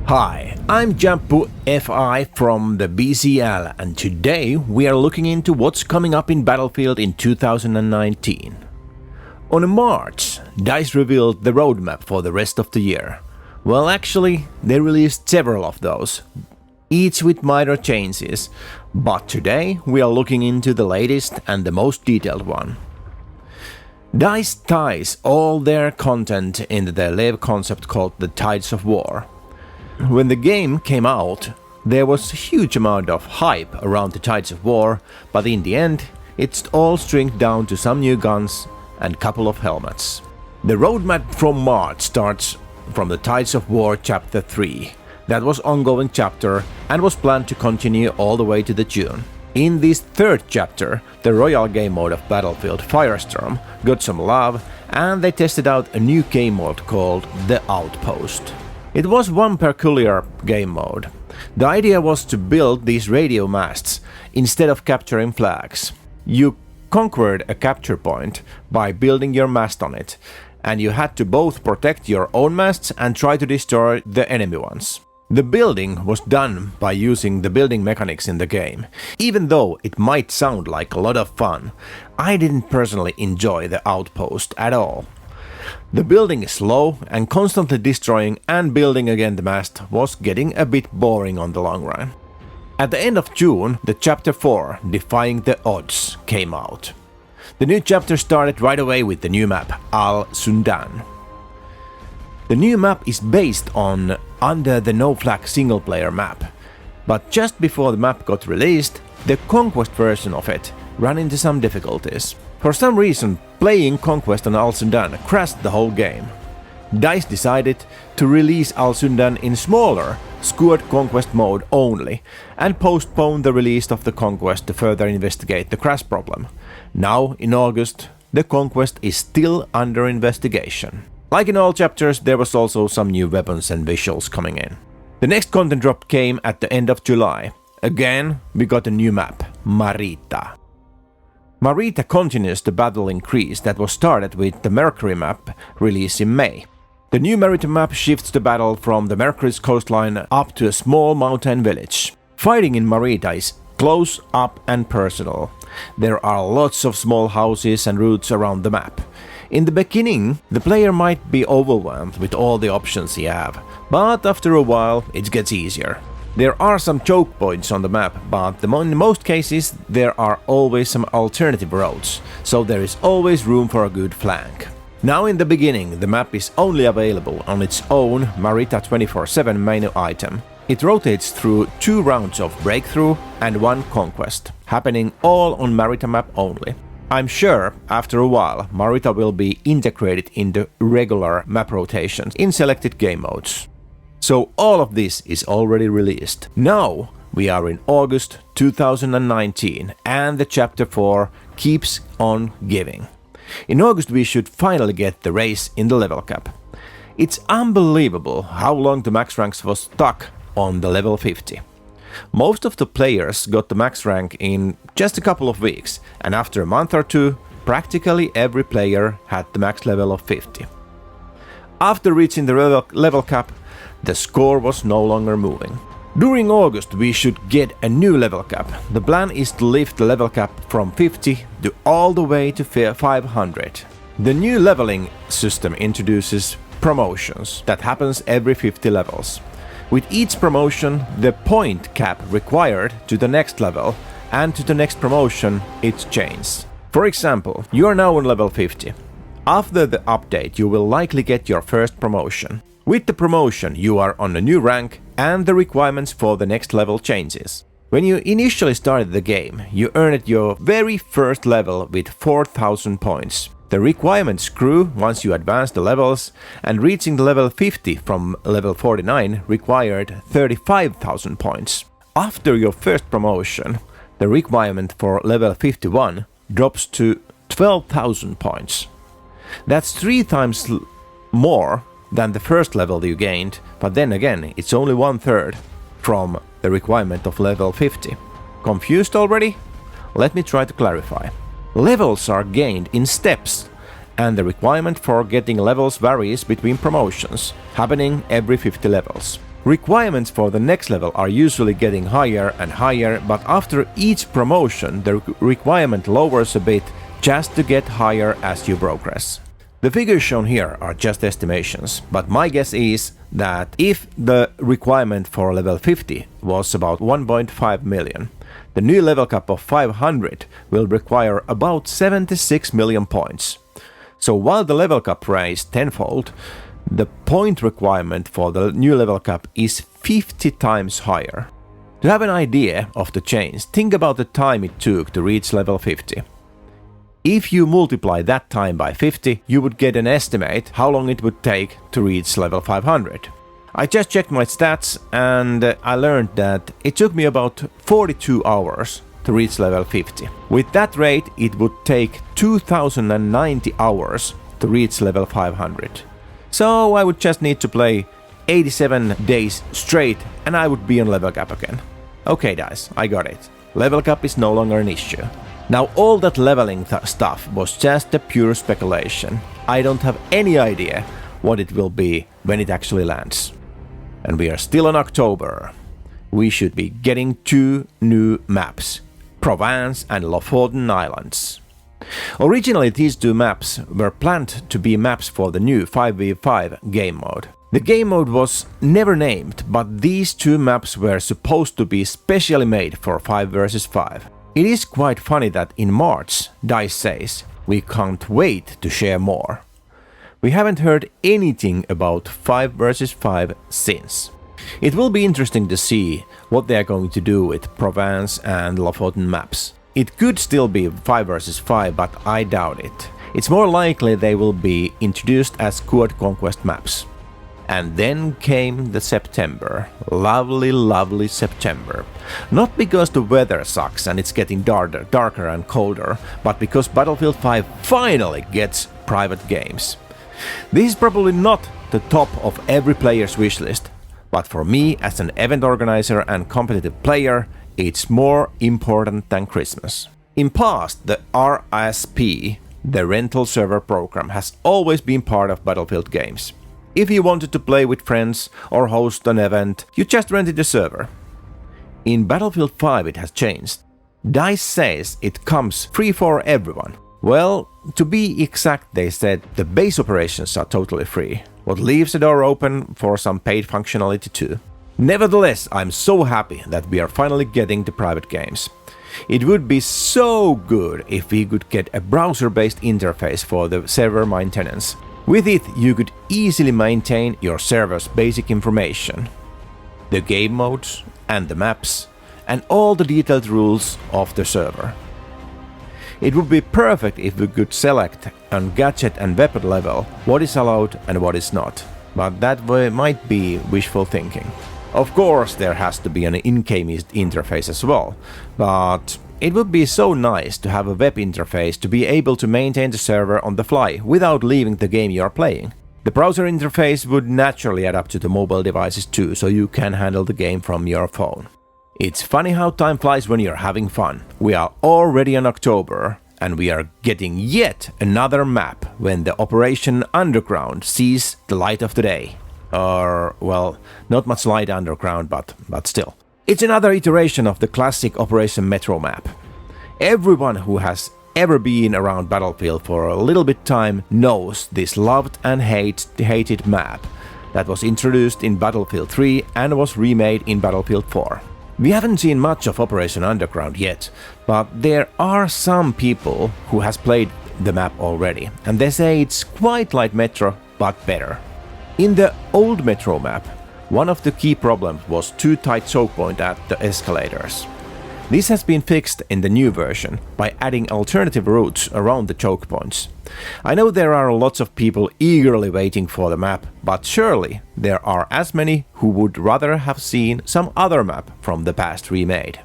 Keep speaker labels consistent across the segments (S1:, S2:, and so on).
S1: Hi, I'm Jampu FI from the BCL, and today we are looking into what's coming up in Battlefield in 2019. On March, DICE revealed the roadmap for the rest of the year. Well, actually, they released several of those, each with minor changes, but today we are looking into the latest and the most detailed one. DICE ties all their content into their live concept called the Tides of War. When the game came out, there was a huge amount of hype around the Tides of War, but in the end, it's all stripped down to some new guns and couple of helmets. The roadmap from March starts from the Tides of War Chapter 3. That was ongoing chapter and was planned to continue all the way to the June. In this third chapter, the Royal game mode of Battlefield Firestorm got some love, and they tested out a new game mode called The Outpost. It was one peculiar game mode. The idea was to build these radio masts instead of capturing flags. You conquered a capture point by building your mast on it, and you had to both protect your own masts and try to destroy the enemy ones. The building was done by using the building mechanics in the game. Even though it might sound like a lot of fun, I didn't personally enjoy the Outpost at all. The building is slow, and constantly destroying and building again the mast was getting a bit boring on the long run. At the end of June, the Chapter 4, Defying the Odds, came out. The new chapter started right away with the new map, Al Sundan. The new map is based on Under the No Flag single-player map, but just before the map got released, the Conquest version of it ran into some difficulties. For some reason, playing Conquest on Al Sundan crashed the whole game. DICE decided to release Al Sundan in smaller, squad Conquest mode only, and postpone the release of the Conquest to further investigate the crash problem. Now, in August, the Conquest is still under investigation. Like in all chapters, there was also some new weapons and visuals coming in. The next content drop came at the end of July. Again, we got a new map, Marita. Marita continues the battle increase that was started with the Mercury map release in May. The new Marita map shifts the battle from the Mercury's coastline up to a small mountain village. Fighting in Marita is close up and personal. There are lots of small houses and routes around the map. In the beginning, the player might be overwhelmed with all the options you have, but after a while it gets easier. There are some choke points on the map, but in most cases there are always some alternative roads, so there is always room for a good flank. Now in the beginning, the map is only available on its own Marita 24/7 menu item. It rotates through 2 rounds of Breakthrough and 1 Conquest, happening all on Marita map only. I'm sure after a while Marita will be integrated into regular map rotations in selected game modes. So all of this is already released. Now we are in August 2019 and the Chapter 4 keeps on giving. In August we should finally get the raise in the level cap. It's unbelievable how long the max ranks was stuck on the level 50. Most of the players got the max rank in just a couple of weeks, and after a month or two, practically every player had the max level of 50. After reaching the level cap, the score was no longer moving. During August we should get a new level cap. The plan is to lift the level cap from 50 to all the way to 500. The new leveling system introduces promotions that happens every 50 levels. With each promotion, the point cap required to the next level and to the next promotion it changes. For example, you are now on level 50. After the update you will likely get your first promotion. With the promotion you are on a new rank and the requirements for the next level changes. When you initially started the game, you earned your very first level with 4,000 points. The requirements grew once you advanced the levels, and reaching the level 50 from level 49 required 35,000 points. After your first promotion, the requirement for level 51 drops to 12,000 points. That's 3 times more than the first level you gained, but then again, it's only 1/3 from the requirement of level 50. Confused already? Let me try to clarify. Levels are gained in steps, and the requirement for getting levels varies between promotions, happening every 50 levels. Requirements for the next level are usually getting higher and higher, but after each promotion the requirement lowers a bit just to get higher as you progress. The figures shown here are just estimations, but my guess is that if the requirement for level 50 was about 1.5 million, the new level cap of 500 will require about 76 million points. So while the level cap raised tenfold, the point requirement for the new level cap is 50 times higher. To have an idea of the change, think about the time it took to reach level 50. If you multiply that time by 50, you would get an estimate how long it would take to reach level 500. I just checked my stats and I learned that it took me about 42 hours to reach level 50. With that rate, it would take 2090 hours to reach level 500. So I would just need to play 87 days straight and I would be on level cap again. Okay guys, I got it. Level cap is no longer an issue. Now all that leveling stuff was just a pure speculation. I don't have any idea what it will be when it actually lands. And we are still in October. We should be getting 2 new maps, Provence and Lofoten Islands. Originally these 2 maps were planned to be maps for the new 5v5 game mode. The game mode was never named, but these 2 maps were supposed to be specially made for 5 vs 5. It is quite funny that in March, DICE says, "We can't wait to share more." We haven't heard anything about 5 vs 5 since. It will be interesting to see what they are going to do with Provence and Lofoten maps. It could still be 5 vs 5, but I doubt it. It's more likely they will be introduced as Quad Conquest maps. And then came the September. Lovely September. Not because the weather sucks and it's getting darker and colder, but because Battlefield 5 finally gets private games. This is probably not the top of every player's wishlist, but for me as an event organizer and competitive player, it's more important than Christmas. In past, the RSP, the rental server program, has always been part of Battlefield games. If you wanted to play with friends or host an event, you just rented a server. In Battlefield 5 it has changed. DICE says it comes free for everyone. Well, to be exact, they said the base operations are totally free, what leaves the door open for some paid functionality too. Nevertheless, I'm so happy that we are finally getting the private games. It would be so good if we could get a browser-based interface for the server maintenance. With it, you could easily maintain your server's basic information, the game modes and the maps, and all the detailed rules of the server. It would be perfect if we could select on gadget and weapon level what is allowed and what is not, but that might be wishful thinking. Of course, there has to be an in-game interface as well, but it would be so nice to have a web interface to be able to maintain the server on the fly without leaving the game you are playing. The browser interface would naturally adapt to the mobile devices too, so you can handle the game from your phone. It's funny how time flies when you're having fun. We are already in October, and we are getting yet another map when the Operation Underground sees the light of the day. Or, well, not much light underground, but still. It's another iteration of the classic Operation Metro map. Everyone who has ever been around Battlefield for a little bit time knows this loved and hated map that was introduced in Battlefield 3 and was remade in Battlefield 4. We haven't seen much of Operation Underground yet, but there are some people who has played the map already, and they say it's quite like Metro, but better. In the old Metro map, one of the key problems was too tight choke point at the escalators. This has been fixed in the new version by adding alternative routes around the choke points. I know there are lots of people eagerly waiting for the map, but surely there are as many who would rather have seen some other map from the past remade.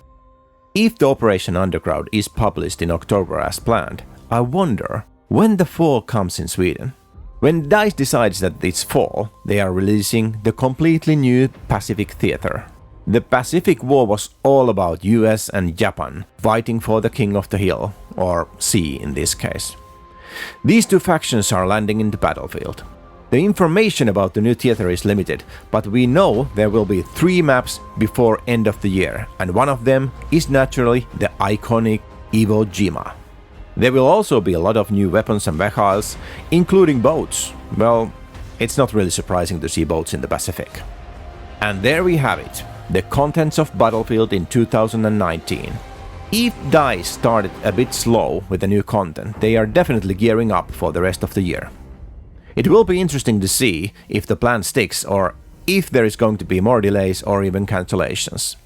S1: If the Operation Underground is published in October as planned, I wonder when the fall comes in Sweden. When DICE decides that it's fall, they are releasing the completely new Pacific Theater. The Pacific War was all about US and Japan fighting for the King of the Hill, or Sea in this case. These two factions are landing in the battlefield. The information about the new theater is limited, but we know there will be 3 maps before end of the year, and one of them is naturally the iconic Iwo Jima. There will also be a lot of new weapons and vehicles, including boats. Well, it's not really surprising to see boats in the Pacific. And there we have it, the contents of Battlefield in 2019. If DICE started a bit slow with the new content, they are definitely gearing up for the rest of the year. It will be interesting to see if the plan sticks or if there is going to be more delays or even cancellations.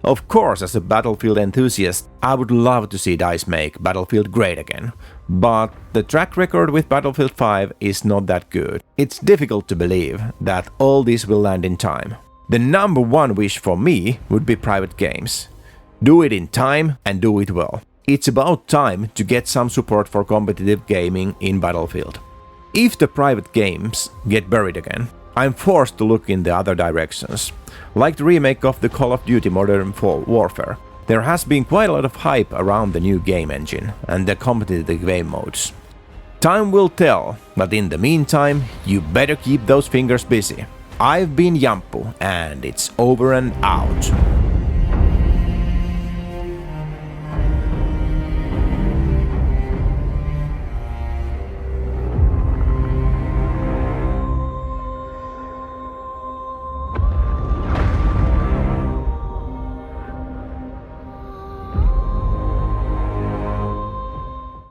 S1: Of course, as a Battlefield enthusiast, I would love to see DICE make Battlefield great again, but the track record with Battlefield 5 is not that good. It's difficult to believe that all this will land in time. The number one wish for me would be private games. Do it in time and do it well. It's about time to get some support for competitive gaming in Battlefield. If the private games get buried again, I'm forced to look in the other directions. Like the remake of the Call of Duty Modern Warfare, there has been quite a lot of hype around the new game engine and the competitive game modes. Time will tell, but in the meantime, you better keep those fingers busy. I've been Jampu, and it's over and out.